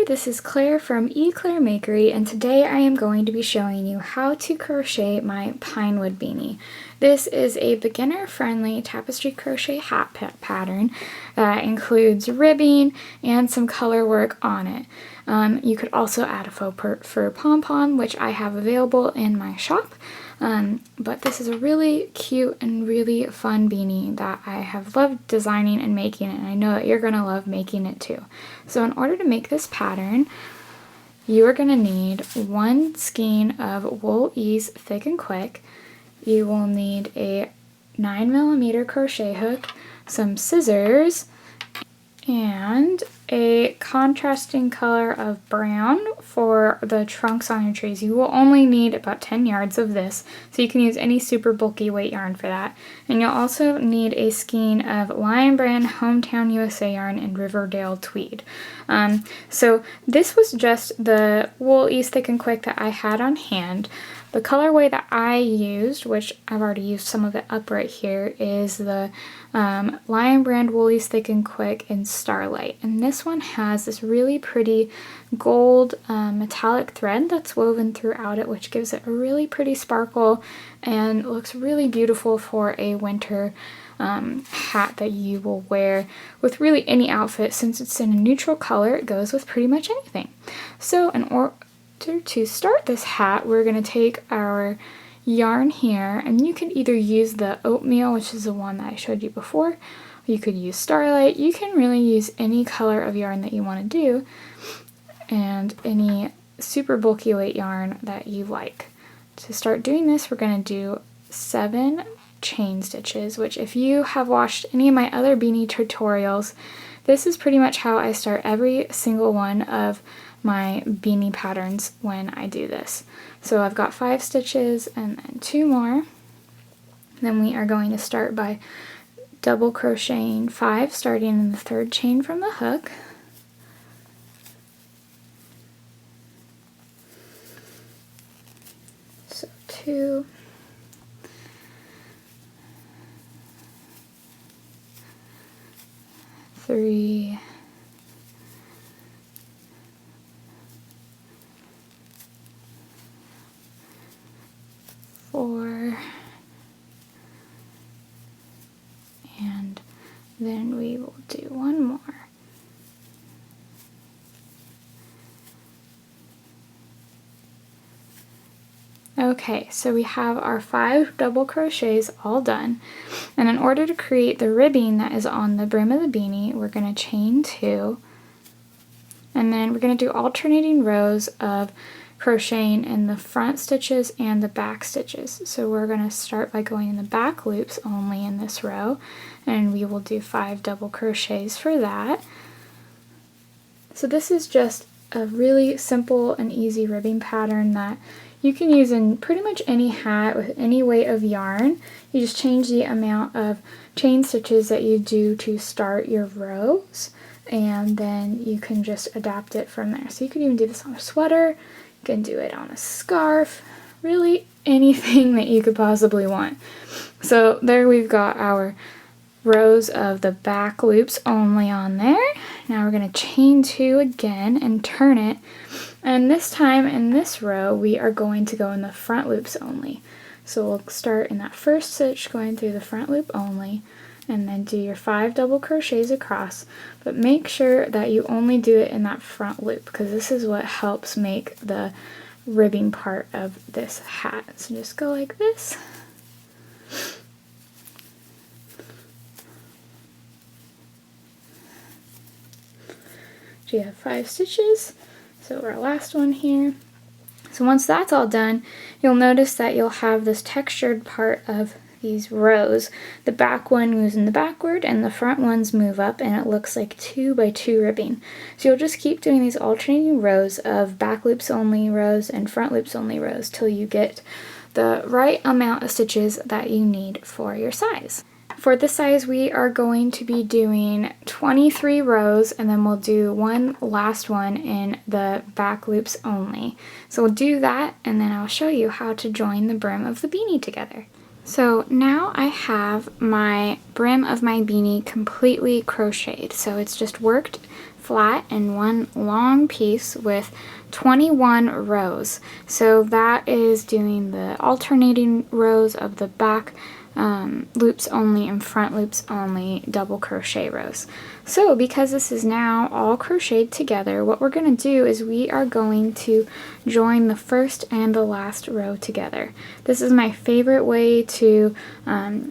there, this is Claire from Claire Makery, and today I am going to be showing you how to crochet my Pinewood beanie. This is a beginner-friendly tapestry crochet hat pattern that includes ribbing and some color work on it. You could also add a faux fur pom-pom, which I have available in my shop. But this is a really cute and really fun beanie that I have loved designing and making, and I know that you're going to love making it too. So in order to make this pattern, you are going to need one skein of wool ease thick and quick. You will need a 9mm crochet hook, some scissors, and a contrasting color of brown for the trunks on your trees. You will only need about 10 yards of this, so you can use any super bulky weight yarn for that. And you'll also need a skein of Lion Brand Hometown USA yarn in Riverdale tweed. So this was just the wool ease thick and quick that I had on hand. The colorway that I used, which I've already used some of it up right here, is the Lion Brand Woolies Thick and Quick in Starlight. And this one has this really pretty gold metallic thread that's woven throughout it, which gives it a really pretty sparkle and looks really beautiful for a winter hat that you will wear with really any outfit. Since it's in a neutral color, it goes with pretty much anything. So to start this hat, we're going to take our yarn here, and you can either use the oatmeal, which is the one that I showed you before. You could use Starlight. You can really use any color of yarn that you want to do, and any super bulky weight yarn that you like. To start doing this, we're going to do 7 chain stitches, which if you have watched any of my other beanie tutorials, this is pretty much how I start every single one of my beanie patterns when I do this. So I've got 5 stitches and then 2 more. Then we are going to start by double crocheting 5, starting in the 3rd chain from the hook. So 2, 3, 4, and then we will do 1 more. Okay, so we have our 5 double crochets all done, and in order to create the ribbing that is on the brim of the beanie, we're going to chain 2, and then we're going to do alternating rows of crocheting in the front stitches and the back stitches. So we're going to start by going in the back loops only in this row, and we will do 5 double crochets for that. So this is just a really simple and easy ribbing pattern that you can use in pretty much any hat with any weight of yarn. You just change the amount of chain stitches that you do to start your rows, and then you can just adapt it from there. So you could even do this on a sweater, you can do it on a scarf, really anything that you could possibly want. So there we've got our rows of the back loops only on there. Now we're going to chain 2 again and turn it, and this time in this row we are going to go in the front loops only. So we'll start in that first stitch going through the front loop only, and then do your 5 double crochets across, but make sure that you only do it in that front loop, because this is what helps make the ribbing part of this hat. So just go like this. So you have 5 stitches, so our last one here. So once that's all done, you'll notice that you'll have this textured part of these rows. The back one moves in the backward and the front ones move up, and it looks like 2 by 2 ribbing. So you'll just keep doing these alternating rows of back loops only rows and front loops only rows till you get the right amount of stitches that you need for your size. For this size, we are going to be doing 23 rows, and then we'll do one last one in the back loops only. So we'll do that, and then I'll show you how to join the brim of the beanie together. So now I have my brim of my beanie completely crocheted. So it's just worked flat and one long piece with 21 rows. So that is doing the alternating rows of the back loops only and front loops only double crochet rows. So because this is now all crocheted together, what we're going to do is we are going to join the first and the last row together. This is my favorite way to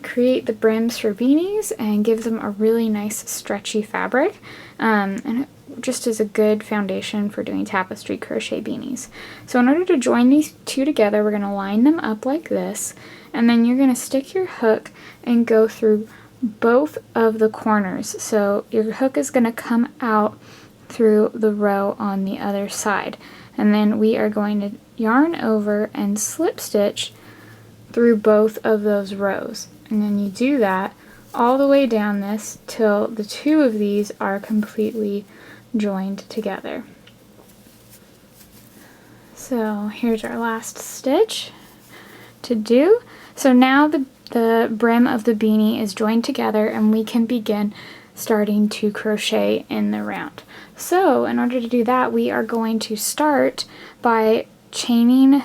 create the brims for beanies and give them a really nice stretchy fabric, and it just is a good foundation for doing tapestry crochet beanies. So in order to join these two together, we're going to line them up like this, and then you're going to stick your hook and go through both of the corners. So your hook is going to come out through the row on the other side, and then we are going to yarn over and slip stitch through both of those rows, and then you do that all the way down this till the two of these are completely joined together. So here's our last stitch to do. So now the brim of the beanie is joined together and we can begin starting to crochet in the round. So in order to do that, we are going to start by chaining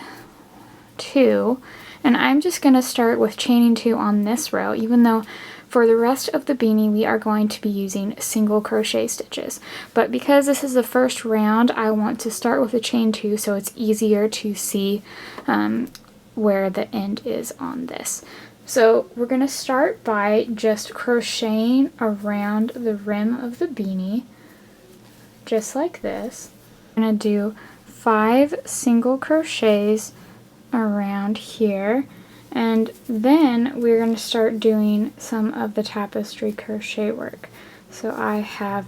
2, and I'm just going to start with chaining 2 on this row, even though for the rest of the beanie we are going to be using single crochet stitches. But because this is the first round, I want to start with a chain 2 so it's easier to see where the end is on this. So we're going to start by just crocheting around the rim of the beanie, just like this. I'm going to do 5 single crochets around here, and then we're going to start doing some of the tapestry crochet work. So I have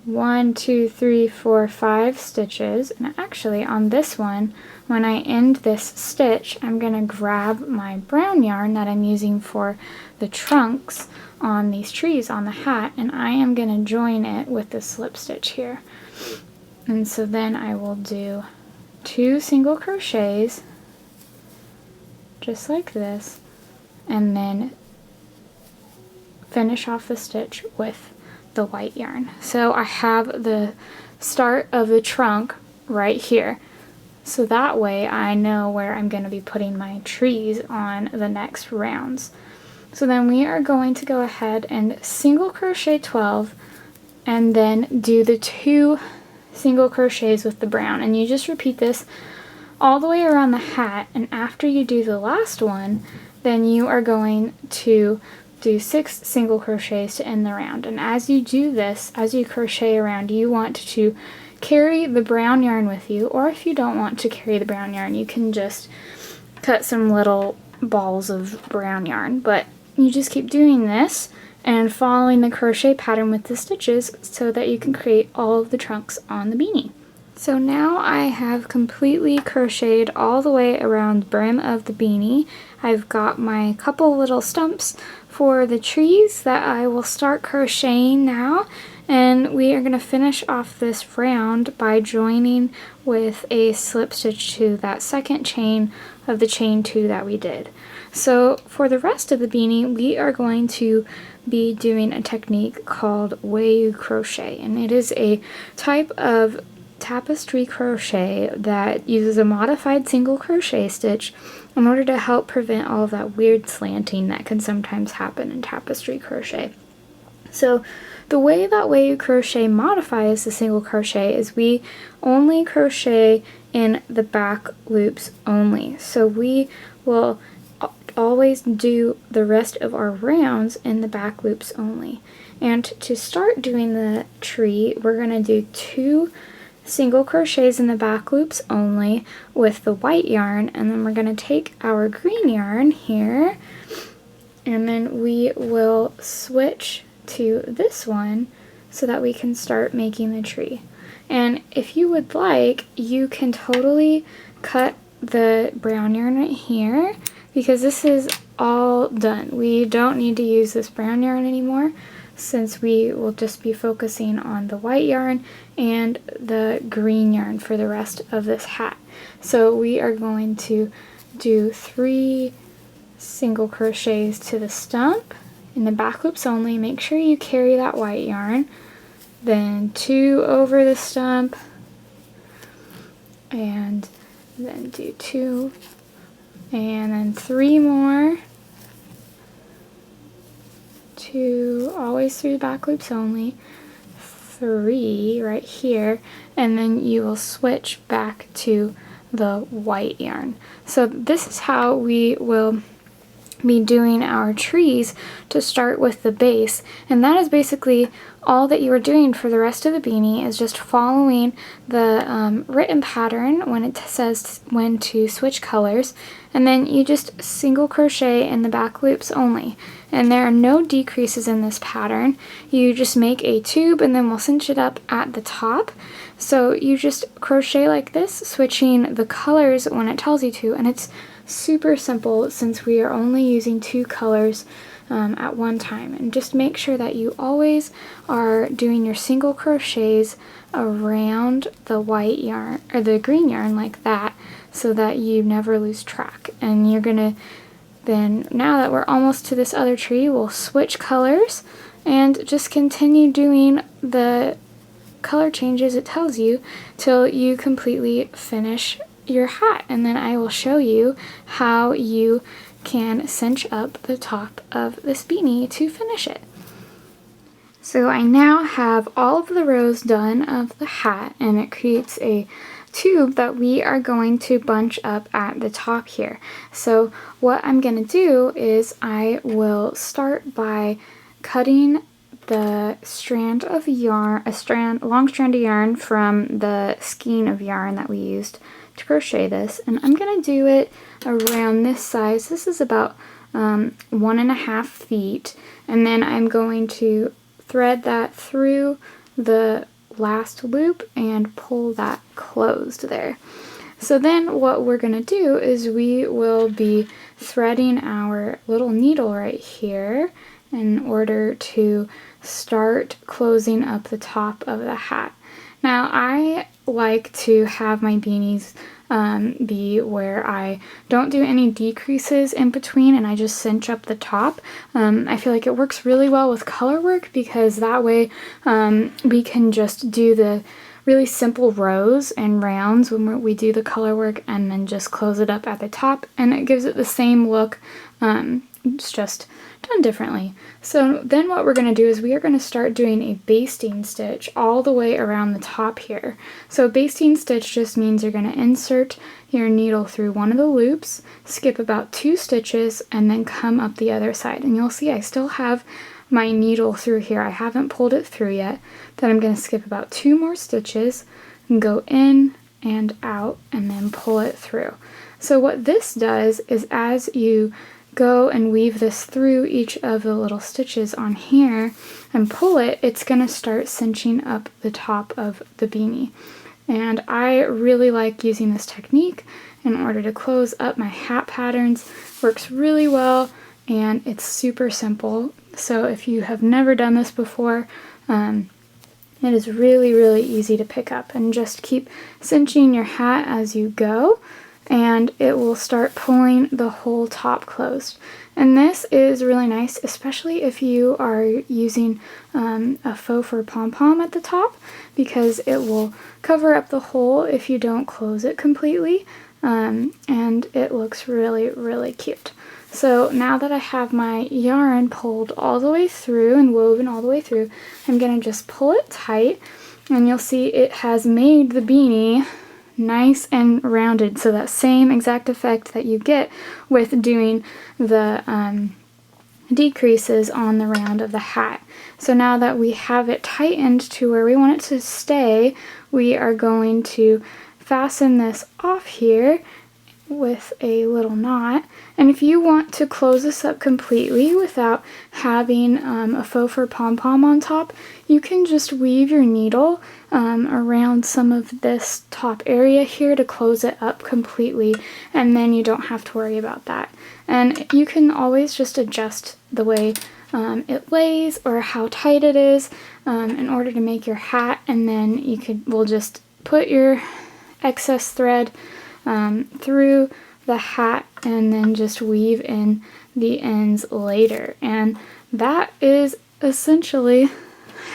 1, 2, 3, 4, 5 stitches, and actually on this one, when I end this stitch, I'm going to grab my brown yarn that I'm using for the trunks on these trees on the hat, and I am going to join it with the slip stitch here. And so then I will do 2 single crochets just like this, and then finish off the stitch with the white yarn. So I have the start of the trunk right here, so that way I know where I'm going to be putting my trees on the next rounds. So then we are going to go ahead and single crochet 12 and then do the 2 single crochets with the brown, and you just repeat this all the way around the hat, and after you do the last one, then you are going to do 6 single crochets to end the round. And as you do this, as you crochet around, you want to carry the brown yarn with you, or if you don't want to carry the brown yarn, you can just cut some little balls of brown yarn. But you just keep doing this and following the crochet pattern with the stitches so that you can create all of the trunks on the beanie. So now I have completely crocheted all the way around the brim of the beanie. I've got my couple little stumps for the trees that I will start crocheting now, and we are going to finish off this round by joining with a slip stitch to that second chain of the chain 2 that we did. So for the rest of the beanie, we are going to be doing a technique called Wayu crochet, and it is a type of tapestry crochet that uses a modified single crochet stitch in order to help prevent all of that weird slanting that can sometimes happen in tapestry crochet. So the way that Wayu crochet modifies the single crochet is we only crochet in the back loops only. So we will always do the rest of our rounds in the back loops only. And to start doing the tree, we're going to do 2 single crochets in the back loops only with the white yarn, and then we're going to take our green yarn here and then we will switch to this one so that we can start making the tree. And if you would like, you can totally cut the brown yarn right here, because this is all done. We don't need to use this brown yarn anymore, since we will just be focusing on the white yarn and the green yarn for the rest of this hat. So we are going to do 3 single crochets to the stump in the back loops only. Make sure you carry that white yarn. then 2 over the stump, and then do 2, and then 3 more, 2 always through the back loops only, 3 right here, and then you will switch back to the white yarn. So this is how we will be doing our trees to start with the base, and that is basically all that you are doing for the rest of the beanie, is just following the written pattern when it says when to switch colors, and then you just single crochet in the back loops only, and there are no decreases in this pattern. You just make a tube and then we'll cinch it up at the top. So you just crochet like this, switching the colors when it tells you to, and it's super simple since we are only using 2 colors at one time. And just make sure that you always are doing your single crochets around the white yarn or the green yarn like that, so that you never lose track. And you're gonna then, now that we're almost to this other tree, we'll switch colors and just continue doing the color changes it tells you till you completely finish your hat, and then I will show you how you can cinch up the top of this beanie to finish it. So I now have all of the rows done of the hat, and it creates a tube that we are going to bunch up at the top here. So what I'm going to do is I will start by cutting the strand of yarn, long strand of yarn from the skein of yarn that we used to crochet this, and I'm going to do it around this size. This is about 1.5 feet, and then I'm going to thread that through the last loop and pull that closed there. So then what we're going to do is we will be threading our little needle right here in order to start closing up the top of the hat. Now I like to have my beanies be where I don't do any decreases in between and I just cinch up the top. I feel like it works really well with color work because that way we can just do the really simple rows and rounds when we do the color work and then just close it up at the top, and it gives it the same look. It's just done differently. So then what we're going to do is we are going to start doing a basting stitch all the way around the top here. So a basting stitch just means you're going to insert your needle through one of the loops, skip about 2 stitches, and then come up the other side. And you'll see I still have my needle through here. I haven't pulled it through yet. Then I'm going to skip about 2 more stitches and go in and out and then pull it through. So what this does is as you go and weave this through each of the little stitches on here and pull it, it's going to start cinching up the top of the beanie. And I really like using this technique in order to close up my hat patterns. Works really well and it's super simple. So if you have never done this before, it is really, really easy to pick up, and just keep cinching your hat as you go and it will start pulling the whole top closed. And this is really nice, especially if you are using a faux fur pom-pom at the top, because it will cover up the hole if you don't close it completely, and it looks really, really cute. So now that I have my yarn pulled all the way through and woven all the way through, I'm going to just pull it tight, and you'll see it has made the beanie nice and rounded, so that same exact effect that you get with doing the decreases on the round of the hat. So now that we have it tightened to where we want it to stay, we are going to fasten this off here with a little knot. And if you want to close this up completely without having a faux fur pom-pom on top, you can just weave your needle around some of this top area here to close it up completely, and then you don't have to worry about that. And you can always just adjust the way it lays or how tight it is in order to make your hat, and then we'll just put your excess thread through the hat and then just weave in the ends later. And that is essentially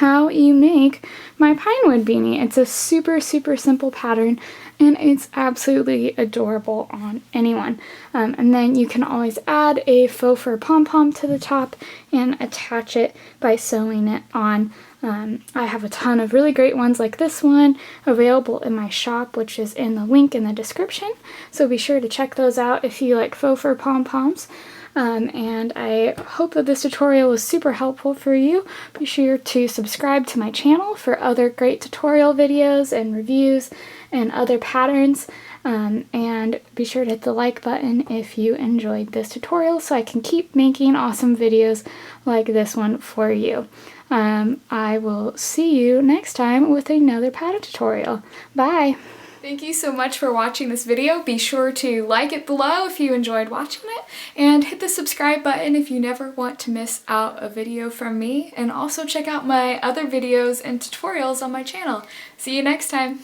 how you make my Pinewood beanie. It's a super simple pattern, and it's absolutely adorable on anyone. And then you can always add a faux fur pom-pom to the top and attach it by sewing it on. I have a ton of really great ones like this one available in my shop, which is in the link in the description, so be sure to check those out if you like faux fur pom-poms. And I hope that this tutorial was super helpful for you. Be sure to subscribe to my channel for other great tutorial videos and reviews and other patterns. And be sure to hit the like button if you enjoyed this tutorial so I can keep making awesome videos like this one for you. I will see you next time with another pattern tutorial. Bye! Thank you so much for watching this video. Be sure to like it below if you enjoyed watching it, and hit the subscribe button if you never want to miss out a video from me, and also check out my other videos and tutorials on my channel. See you next time!